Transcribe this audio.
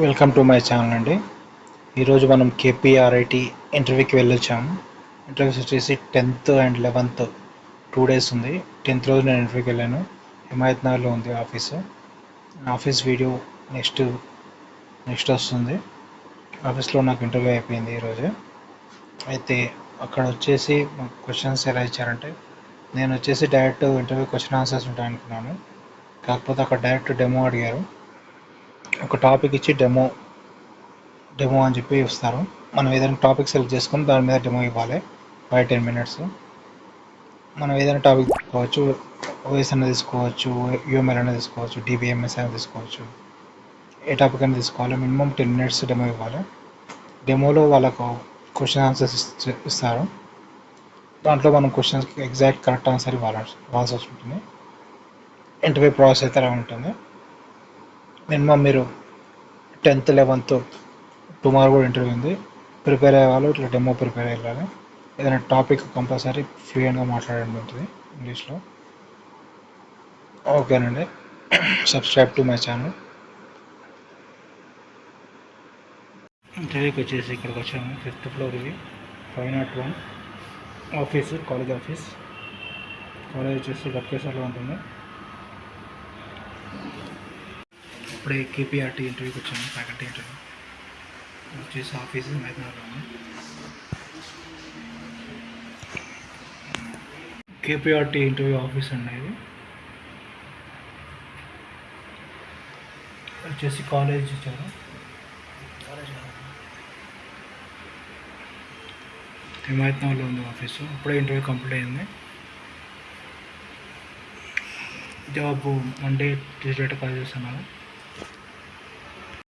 Welcome to my channel అండి. ఈరోజు మనం కేపీఆర్ఐటి ఇంటర్వ్యూకి వెళ్ళొచ్చాము. ఇంటర్వ్యూస్ వచ్చేసి 10th అండ్ 11th 2 days ఉంది. 10th రోజు నేను ఇంటర్వ్యూకి వెళ్ళాను. హిమాయత్ నగర్లో ఉంది ఆఫీసు. ఆఫీస్ వీడియో నెక్స్ట్ వస్తుంది. ఆఫీస్లో నాకు ఇంటర్వ్యూ అయిపోయింది ఈరోజు. అయితే అక్కడ వచ్చేసి క్వశ్చన్స్ ఎలా ఇచ్చారంటే, నేను వచ్చేసి డైరెక్ట్ ఇంటర్వ్యూ క్వశ్చన్ ఆన్సర్స్ ఉంటాయనుకున్నాను. కాకపోతే అక్కడ డైరెక్ట్ డెమో అడిగారు. ఒక టాపిక్ ఇచ్చి డెమో అని చెప్పి ఇస్తారు. మనం ఏదైనా టాపిక్ సెలెక్ట్ చేసుకొని దాని మీద డెమో ఇవ్వాలి 5-10 minutes. మనం ఏదైనా టాపిక్ తీసుకోవచ్చు, ఓఎస్ అనేది తీసుకోవచ్చు, యూఎంఎల్ అనేది తీసుకోవచ్చు, డిబిఎంఎస్ అనేది తీసుకోవచ్చు. ఏ టాపిక్ అనేది తీసుకోవాలి, మినిమం 10 minutes డెమో ఇవ్వాలి. డెమోలో వాళ్ళకు క్వశ్చన్ ఆన్సర్స్ ఇస్తారు. దాంట్లో మనం క్వశ్చన్స్కి ఎగ్జాక్ట్ కరెక్ట్ ఆన్సర్ ఇవ్వాల్సి ఉంటుంది. ఇంటర్వ్యూ ప్రాసెస్ అయితే అలా ఉంటుంది. మినిమం మీరు 10th 11th టుమారో కూడా ఇంటర్వ్యూ ఉంది. ప్రిపేర్ అయ్యే వాళ్ళు ఇట్లా డెమో ప్రిపేర్ అయ్యాలి. ఏదైనా టాపిక్ కంపల్సరీ ఫ్లూయెంట్గా మాట్లాడడం ఉంటుంది ఇంగ్లీష్లో. ఓకేనండి. Subscribe to my channel. ఇంటర్వ్యూకి వచ్చేసి ఇక్కడికి వచ్చాము. 5th floor ఇది 501 ఆఫీసు, కాలేజ్ ఆఫీస్. కాలేజ్ వచ్చేసి గట్కేసర్లో ఉంటుంది. ఇప్పుడే కేపీఆర్టీ ఇంటర్వ్యూకి వచ్చాము. ఫ్యాకల్టీ ఇంటర్వ్యూ వచ్చేసి ఆఫీసు మైదానంలో ఉంది. కేపీఆర్టీ ఇంటర్వ్యూ ఆఫీస్ అండి. ఇది వచ్చేసి కాలేజ్ ఇచ్చారు. హిమాయత్ నగర్లో ఉంది ఆఫీసు. ఇప్పుడే ఇంటర్వ్యూ కంప్లీట్ అయింది. జాబ్ మండే ట్యూస్డే కాల్ చేస్తున్నాను.